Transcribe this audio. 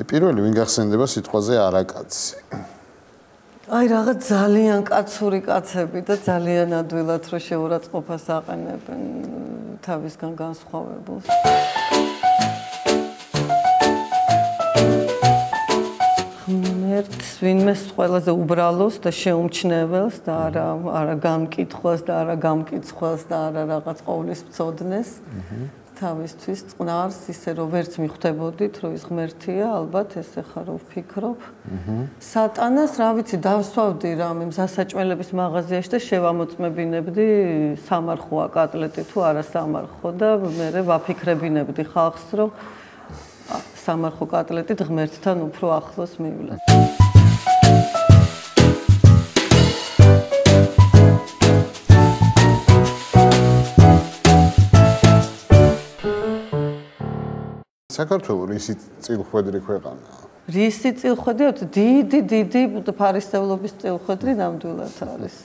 პირველი ვინ გახსენდება სიტყვაზე არაკაცი? აი რაღაც ძალიან კაცური კაცები და ძალიან ადვილად რო შეურაცხყოფას აყენებენ თავისგან განსხვავებულს. ღმერთს ვინმეს ყველაზე უბრალოს და შეუმჩნეველს და არა გამკითხვას და არა გამკიცხვას და არა რაღაც ყოვლის მცოდნეს. თავისთვის წყნარს ისე რომ ვერც მიხვდებოდით რომ ის ღმერთია, ალბათ ესე ხარ რომ ვფიქრობ. სატანას რა ვიცი დავსვავდი რამე მზასაჭმელების მაღაზიაში და შევამოწმებინებდი სამარხოა კატლეტი თუ არა სამარხო და მე ვაფიქრებინებდი ხალხს რომ სამარხო კატლეტით ღმერთთან უფრო ახლოს მივლენ. საქართველოს რისი წილხვედრი ქვეყანაა? რისი წილხვედრი? დიდი ფარისევლობის წილხვედრი ნამდვილად არის.